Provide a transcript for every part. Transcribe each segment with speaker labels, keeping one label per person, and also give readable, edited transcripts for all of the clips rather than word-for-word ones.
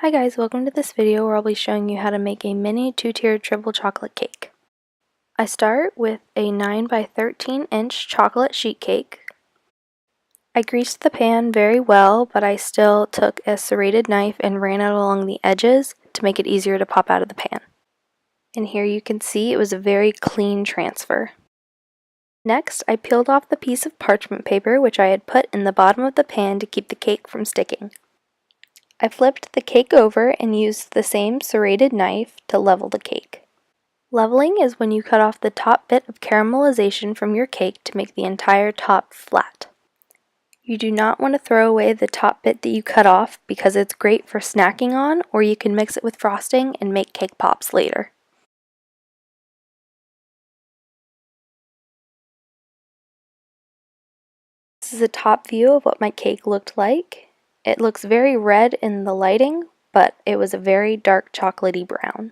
Speaker 1: Hi guys, welcome to this video where I'll be showing you how to make a mini 2-tiered triple chocolate cake. I start with a 9 by 13 inch chocolate sheet cake. I greased the pan very well, but I still took a serrated knife and ran it along the edges to make it easier to pop out of the pan. And here you can see it was a very clean transfer. Next, I peeled off the piece of parchment paper which I had put in the bottom of the pan to keep the cake from sticking. I flipped the cake over and used the same serrated knife to level the cake. Leveling is when you cut off the top bit of caramelization from your cake to make the entire top flat. You do not want to throw away the top bit that you cut off because it's great for snacking on, or you can mix it with frosting and make cake pops later. This is a top view of what my cake looked like. It looks very red in the lighting, but it was a very dark chocolatey brown.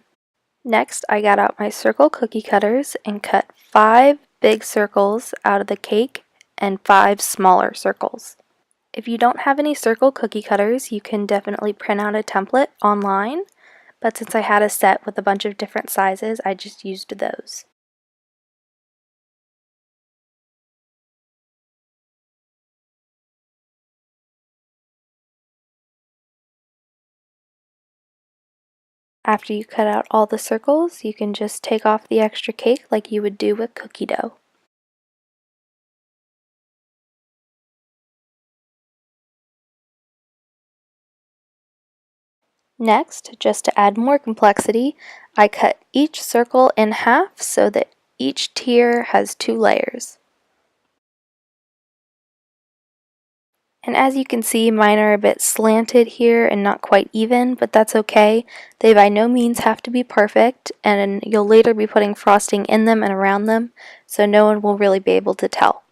Speaker 1: Next, I got out my circle cookie cutters and cut 5 big circles out of the cake and 5 smaller circles. If you don't have any circle cookie cutters, you can definitely print out a template online, but since I had a set with a bunch of different sizes, I just used those. After you cut out all the circles, you can just take off the extra cake like you would do with cookie dough. Next, just to add more complexity, I cut each circle in half so that each tier has 2 layers. And as you can see, mine are a bit slanted here and not quite even, but that's okay. They by no means have to be perfect, and you'll later be putting frosting in them and around them, so no one will really be able to tell.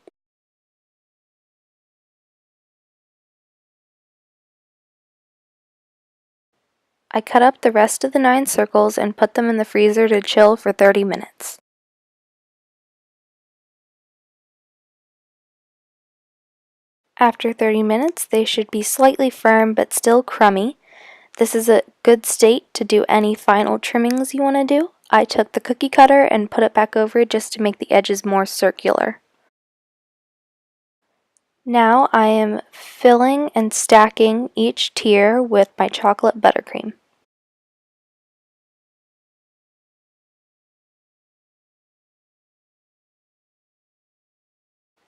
Speaker 1: I cut up the rest of the 9 circles and put them in the freezer to chill for 30 minutes. After 30 minutes, they should be slightly firm but still crummy. This is a good state to do any final trimmings you want to do. I took the cookie cutter and put it back over just to make the edges more circular. Now I am filling and stacking each tier with my chocolate buttercream.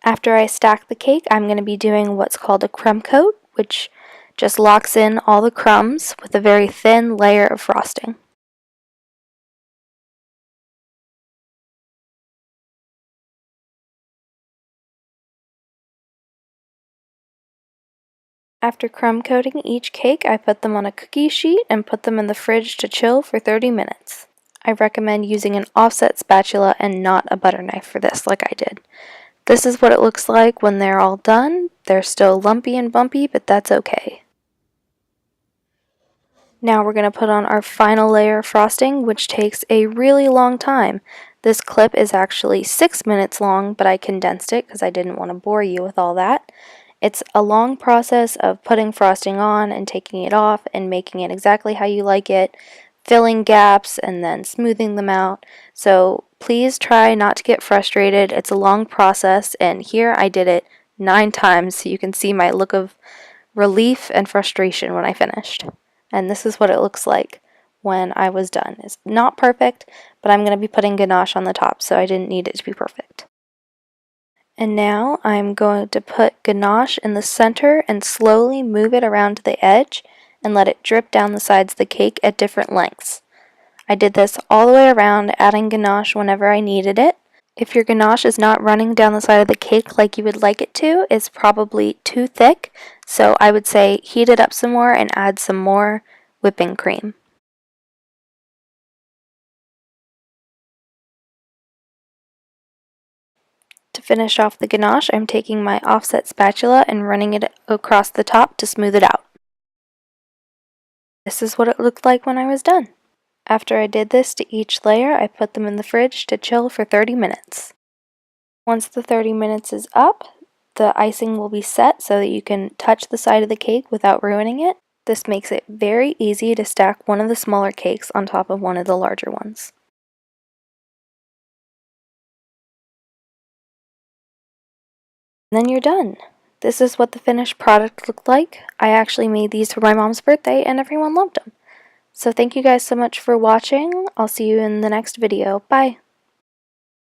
Speaker 1: After I stack the cake, I'm going to be doing what's called a crumb coat, which just locks in all the crumbs with a very thin layer of frosting. After crumb coating each cake, I put them on a cookie sheet and put them in the fridge to chill for 30 minutes. I recommend using an offset spatula and not a butter knife for this like I did. This is what it looks like when they're all done. They're still lumpy and bumpy, but that's okay. Now we're going to put on our final layer of frosting, which takes a really long time. This clip is actually 6 minutes long, but I condensed it because I didn't want to bore you with all that. It's a long process of putting frosting on and taking it off and making it exactly how you like it, filling gaps and then smoothing them out. So please try not to get frustrated. It's a long process, and here I did it 9 times so you can see my look of relief and frustration when I finished. And this is what it looks like when I was done. It's not perfect, but I'm going to be putting ganache on the top, so I didn't need it to be perfect. And now I'm going to put ganache in the center and slowly move it around to the edge and let it drip down the sides of the cake at different lengths. I did this all the way around, adding ganache whenever I needed it. If your ganache is not running down the side of the cake like you would like it to, it's probably too thick, so I would say heat it up some more and add some more whipping cream. To finish off the ganache, I'm taking my offset spatula and running it across the top to smooth it out. This is what it looked like when I was done. After I did this to each layer, I put them in the fridge to chill for 30 minutes. Once the 30 minutes is up, the icing will be set so that you can touch the side of the cake without ruining it. This makes it very easy to stack one of the smaller cakes on top of one of the larger ones. And then you're done. This is what the finished product looked like. I actually made these for my mom's birthday and everyone loved them. So thank you guys so much for watching. I'll see you in the next video. Bye!